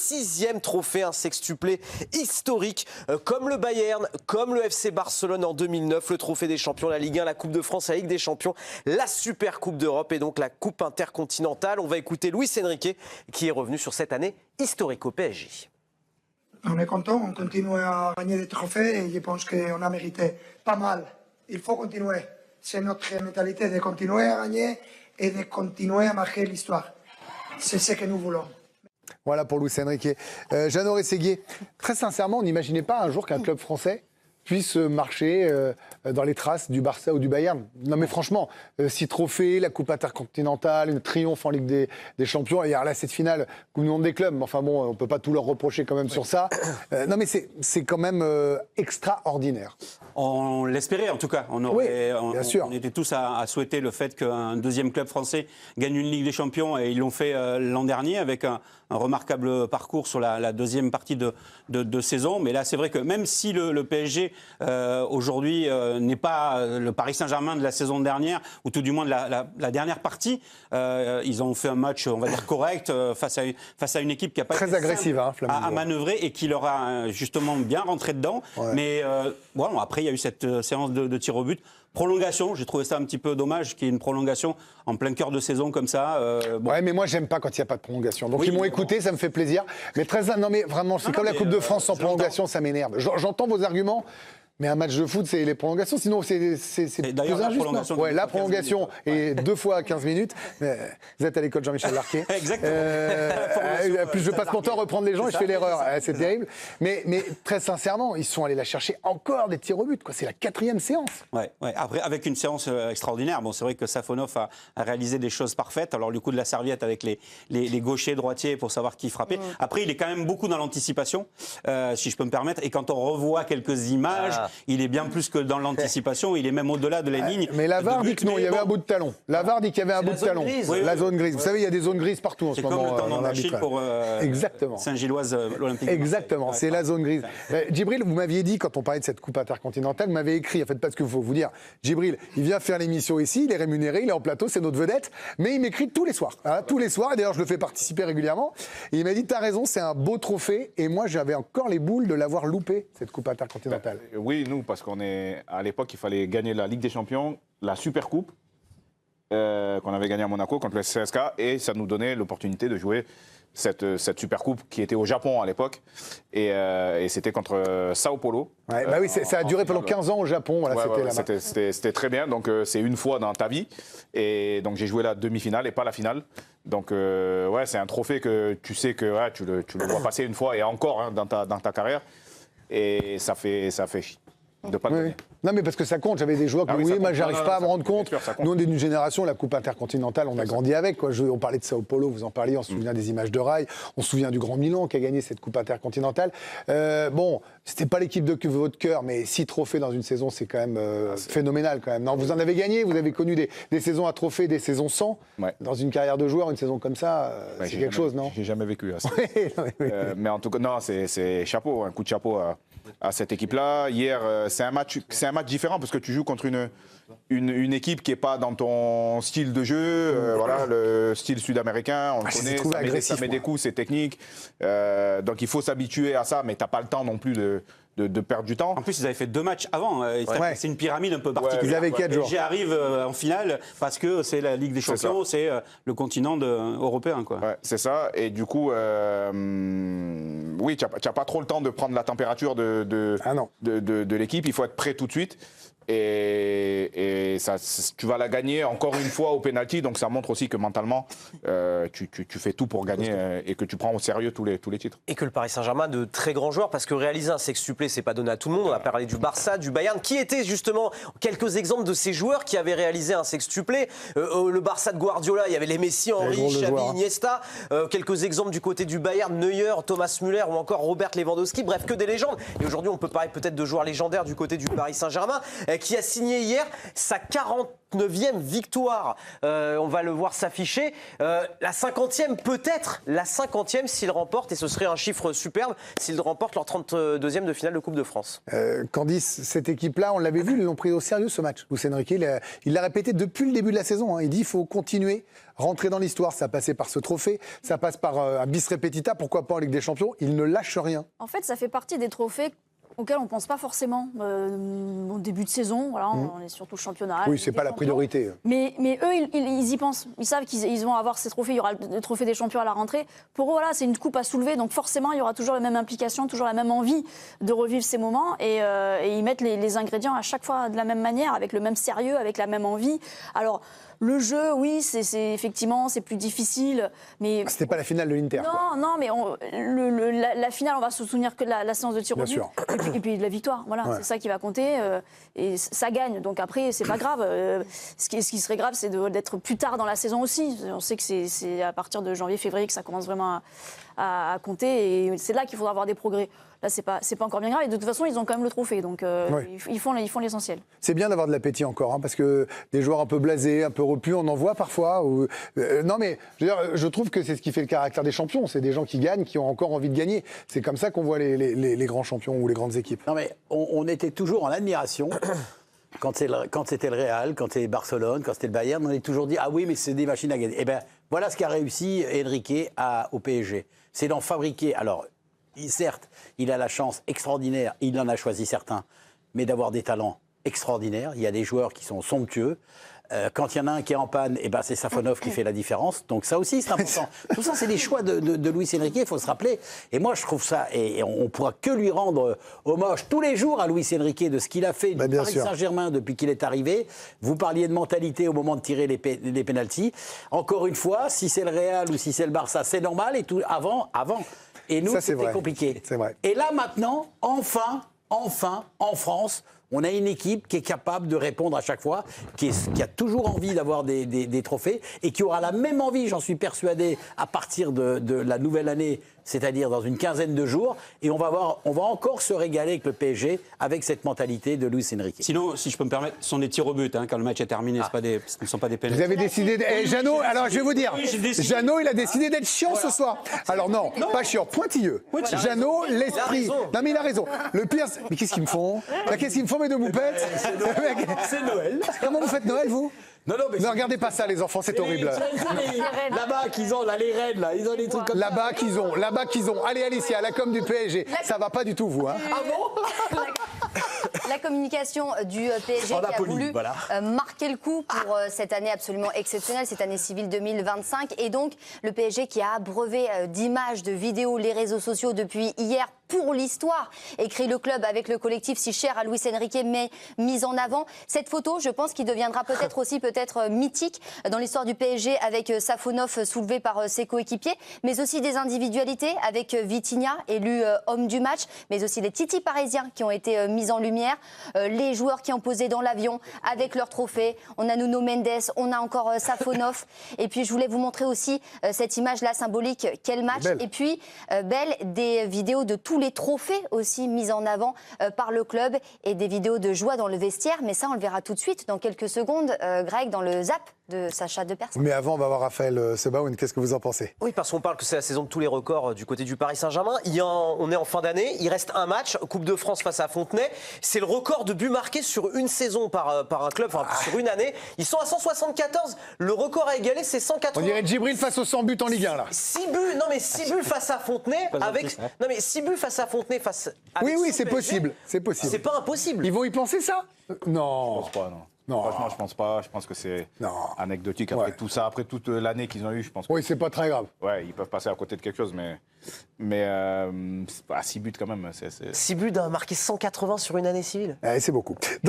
6e trophée, un sextuplé historique, comme le Bayern, comme le FC Barcelone en 2009, le trophée des champions, la Ligue 1, la Coupe de France, la Ligue des champions, la Super Coupe d'Europe et donc la Coupe intercontinentale. On va écouter Luis Enrique qui est revenu sur cette année historique au PSG. On est content, on continue à gagner des trophées et je pense qu'on a mérité pas mal. Il faut continuer. C'est notre mentalité de continuer à gagner et de continuer à marquer l'histoire. C'est ce que nous voulons. Voilà pour Luis Enrique. Jeannot Rességuier, très sincèrement, on n'imaginait pas un jour qu'un club français puisse marcher dans les traces du Barça ou du Bayern. Non mais franchement, 6 trophées, la Coupe intercontinentale, un triomphe en Ligue des Champions, et alors là cette finale, Coupe du Monde des clubs, mais enfin bon, on ne peut pas tout leur reprocher quand même sur ça. Non mais c'est quand même extraordinaire. On l'espérait en tout cas. Bien sûr. On était tous à souhaiter le fait qu'un deuxième club français gagne une Ligue des Champions, et ils l'ont fait l'an dernier avec un remarquable parcours sur la deuxième partie de saison. Mais là, c'est vrai que même si le PSG aujourd'hui n'est pas le Paris Saint-Germain de la saison dernière, ou tout du moins de la dernière partie, ils ont fait un match, on va dire, correct face à une équipe qui a pas très été agressive à manœuvrer et qui leur a justement bien rentré dedans. Ouais. Mais bon, après, il y a eu cette séance de tir au but. Prolongation, j'ai trouvé ça un petit peu dommage qu'il y ait une prolongation en plein cœur de saison comme ça. Bon. Ouais, mais moi j'aime pas quand il n'y a pas de prolongation. Donc oui, ils m'ont écouté, ça me fait plaisir. Mais non mais vraiment, c'est comme la Coupe de France sans prolongation, ça m'énerve. J'entends vos arguments. Mais un match de foot, c'est les prolongations. Sinon, c'est plus injuste. Ouais, la prolongation est 2 fois à 15 minutes. Vous êtes à l'école Jean-Michel Larquet. Exactement. Plus je passe mon temps à reprendre les gens et je fais l'erreur. C'est terrible. Mais très sincèrement, ils sont allés la chercher encore des tirs au but. C'est la 4e séance. Ouais. Après, avec une séance extraordinaire. Bon, c'est vrai que Safonov a réalisé des choses parfaites. Alors, le coup de la serviette avec les gauchers, droitiers pour savoir qui frappait. Après, il est quand même beaucoup dans l'anticipation, si je peux me permettre. Et quand on revoit quelques images, il est bien plus que dans l'anticipation, il est même au-delà de la ligne. Mais la VAR dit que non, il y avait un bout de talon. La VAR dit qu'il y avait un bout de talon. La zone grise. Vous savez, il y a des zones grises partout en ce moment. C'est comme le tendon d'Achille pour Saint-Gilloise, l'Olympique. Exactement, c'est la zone grise. Djibril, vous m'aviez dit, quand on parlait de cette coupe intercontinentale, vous m'avez écrit, en fait, parce qu'il faut vous dire, Djibril, il vient faire l'émission ici, il est rémunéré, il est en plateau, c'est notre vedette, mais il m'écrit tous les soirs. Hein, tous les soirs, et d'ailleurs, je le fais participer régulièrement. Et il m'a dit, t'as raison, c'est un beau trophée, et moi, j'avais encore les boules de l'avoir loupé, cette coupe intercontinentale. Oui, nous, parce qu'à l'époque, il fallait gagner la Ligue des Champions, la Super Coupe, qu'on avait gagnée à Monaco contre le CSK, et ça nous donnait l'opportunité de jouer cette Super Coupe qui était au Japon à l'époque, et c'était contre Sao Paulo. Ouais, bah oui, ça a duré pendant 15 ans au Japon, voilà, c'était très bien, donc c'est une fois dans ta vie, et donc j'ai joué la demi-finale et pas la finale. Donc c'est un trophée que tu sais que tu le vois passer une fois et encore dans ta carrière, et ça fait de pas le gagner. Non mais parce que ça compte, j'avais des joueurs que moi j'arrive pas à me rendre compte. Nous on est d'une génération, la Coupe intercontinentale, on a grandi avec. Quoi. On parlait de Sao Paulo, vous en parliez, on se souvient des images de rail, on se souvient du Grand Milan qui a gagné cette Coupe intercontinentale. Bon, c'était pas l'équipe de votre cœur, mais 6 trophées dans une saison, c'est quand même phénoménal quand même. Non, vous en avez gagné, vous avez connu des saisons à trophées, des saisons sans. Ouais. Dans une carrière de joueur, une saison comme ça, c'est quelque chose, non? J'ai jamais vécu à ça. Mais en tout cas, non, c'est chapeau, un coup de chapeau à cette équipe-là. Hier, c'est un match différent parce que tu joues contre une équipe qui n'est pas dans ton style de jeu. Voilà, le style sud-américain, on le connaît, ça met des coups, c'est technique. Donc il faut s'habituer à ça, mais tu n'as pas le temps non plus de perdre du temps. En plus, ils avaient fait 2 matchs avant. C'est une pyramide un peu particulière. Ils avaient 4 jours. J'arrive en finale parce que c'est la Ligue des Champions, c'est le continent européen. Quoi. Ouais, c'est ça. Et du coup, oui, tu n'as pas trop le temps de prendre la température de l'équipe. Il faut être prêt tout de suite. Et ça, tu vas la gagner encore une fois au pénalty, donc ça montre aussi que mentalement tu fais tout pour gagner et que tu prends au sérieux tous les titres. Et que le Paris Saint-Germain a de très grands joueurs, parce que réaliser un sextuplé, c'est pas donné à tout le monde. On a parlé du Barça, du Bayern, qui étaient justement quelques exemples de ces joueurs qui avaient réalisé un sextuplé. Le Barça de Guardiola, il y avait les Messi, Henry, Xavi, Iniesta. Quelques exemples du côté du Bayern, Neuer, Thomas Müller ou encore Robert Lewandowski. Bref, que des légendes. Et aujourd'hui, on peut parler peut-être de joueurs légendaires du côté du Paris Saint-Germain. qui a signé hier sa 49e victoire. On va le voir s'afficher. La 50e peut-être, la 50e s'il remporte, et ce serait un chiffre superbe, s'il remporte leur 32e de finale de Coupe de France. Candice, cette équipe-là, on l'avait vu, ils l'ont pris au sérieux ce match. Luis Enrique, il l'a répété depuis le début de la saison. Hein. Il dit qu'il faut continuer, rentrer dans l'histoire. Ça passait par ce trophée, ça passe par un bis repetita, pourquoi pas en Ligue des Champions. Il ne lâche rien. En fait, ça fait partie des trophées auxquels on ne pense pas forcément au début de saison. Voilà, on est surtout le championnat. Oui, c'est pas la priorité. Mais eux, ils y pensent. Ils savent qu'ils vont avoir ces trophées. Il y aura le trophée des champions à la rentrée. Pour eux, voilà, c'est une coupe à soulever. Donc forcément, il y aura toujours la même implication, toujours la même envie de revivre ces moments. Et ils mettent les ingrédients à chaque fois de la même manière, avec le même sérieux, avec la même envie. Alors, le jeu, oui, effectivement, c'est plus difficile. Mais c'était pas la finale de l'Inter. Non, mais la finale, on va se souvenir que de la séance de tir au but. Et puis de la victoire. Voilà, c'est ça qui va compter. Et ça gagne. Donc après, c'est pas grave. Ce qui serait grave, c'est d'être plus tard dans la saison aussi. On sait que c'est à partir de janvier-février que ça commence vraiment à compter. Et c'est là qu'il faudra avoir des progrès. Là, c'est pas encore bien grave. Et de toute façon, ils ont quand même le trophée. Donc, ils font l'essentiel. C'est bien d'avoir de l'appétit encore, hein, parce que des joueurs un peu blasés, un peu repus, on en voit parfois. Non, mais je trouve que c'est ce qui fait le caractère des champions. C'est des gens qui gagnent, qui ont encore envie de gagner. C'est comme ça qu'on voit les grands champions ou les grandes équipes. Non, mais on était toujours en admiration. Quand c'était le Real, quand c'était Barcelone, quand c'était le Bayern, on est toujours dit « Ah oui, mais c'est des machines à gagner ». Eh bien, voilà ce qu'a réussi Enrique au PSG. C'est d'en fabriquer... Alors, certes, il a la chance extraordinaire, il en a choisi certains, mais d'avoir des talents extraordinaires. Il y a des joueurs qui sont somptueux. Quand il y en a un qui est en panne, eh ben c'est Safonov qui fait la différence. Donc ça aussi, c'est important. Tout ça, c'est des choix de Luis Enrique, il faut se rappeler. Et moi, je trouve ça, et on ne pourra que lui rendre hommage tous les jours à Luis Enrique de ce qu'il a fait du Paris Saint-Germain depuis qu'il est arrivé. Vous parliez de mentalité au moment de tirer les pénaltys. Encore une fois, si c'est le Real ou si c'est le Barça, c'est normal. Et tout avant. Et nous, c'était compliqué. C'est vrai. Et là, maintenant, enfin, en France, on a une équipe qui est capable de répondre à chaque fois, qui a toujours envie d'avoir des trophées et qui aura la même envie, j'en suis persuadé, à partir de la nouvelle année, c'est-à-dire dans une quinzaine de jours. Et on va encore se régaler avec le PSG, avec cette mentalité de Luis Enrique. Sinon, si je peux me permettre, ce sont des tirs au but. Hein, quand le match est terminé, ce ne sont pas des pénalités. Vous avez décidé... Jeannot, alors je vais vous dire, Jeannot, il a décidé d'être chiant ce soir. Alors non, pas chiant, pointilleux. Jeannot, l'esprit... Non mais il a raison. Le pire, mais qu'est-ce qu'ils me font? Qu'est-ce qu'ils me font, mes deux moupettes? C'est Noël. Comment vous faites Noël, vous? Non, mais ne regardez pas ça, les enfants, c'est horrible. Là-bas, qu'ils ont, là, les reines, là, ils ont des trucs comme ça. Là-bas, qu'ils ont. Allez, Alicia, la com du PSG. Ça va pas du tout, vous, hein? Ah bon? La communication du PSG qui a voulu marquer le coup pour cette année absolument exceptionnelle, cette année civile 2025. Et donc, le PSG qui a abreuvé d'images, de vidéos, les réseaux sociaux depuis hier pour l'histoire, écrit le club avec le collectif si cher à Luis Enrique, mais mise en avant. Cette photo, je pense qu'il deviendra peut-être mythique dans l'histoire du PSG avec Safonov soulevé par ses coéquipiers, mais aussi des individualités avec Vitinha, élu homme du match, mais aussi les titis parisiens qui ont été mis en lumière, les joueurs qui ont posé dans l'avion avec leur trophée. On a Nuno Mendes, on a encore Safonov. Et puis je voulais vous montrer aussi cette image-là symbolique, quel match. Et puis belle, des vidéos de tous les trophées aussi mis en avant par le club et des vidéos de joie dans le vestiaire. Mais ça, on le verra tout de suite dans quelques secondes, Greg, dans le Zap de Sacha Deperson. Mais avant, on va voir Raphaël Sebaoun. Qu'est-ce que vous en pensez? Oui, parce qu'on parle que c'est la saison de tous les records du côté du Paris Saint-Germain. On est en fin d'année, il reste un match, Coupe de France face à Fontenay. C'est le record de buts marqués sur une saison par un club, enfin sur une année. Ils sont à 174. Le record à égaler, c'est 180. On dirait Djibril face aux 100 buts en Ligue 1, là. 6 buts, non mais 6 buts face à Fontenay avec... Non mais 6 buts face à Fontenay face... Oui, c'est possible. C'est possible. C'est pas impossible. Ils vont y penser, ça? Non. Je pense pas, non. Non. Franchement, je pense pas. Je pense que c'est anecdotique. Après tout ça, après toute l'année qu'ils ont eue, je pense que... Oui, c'est pas très grave. Ouais, ils peuvent passer à côté de quelque chose, mais 6 buts quand même. 6 buts d'un marqué 180 sur une année civile. C'est beaucoup.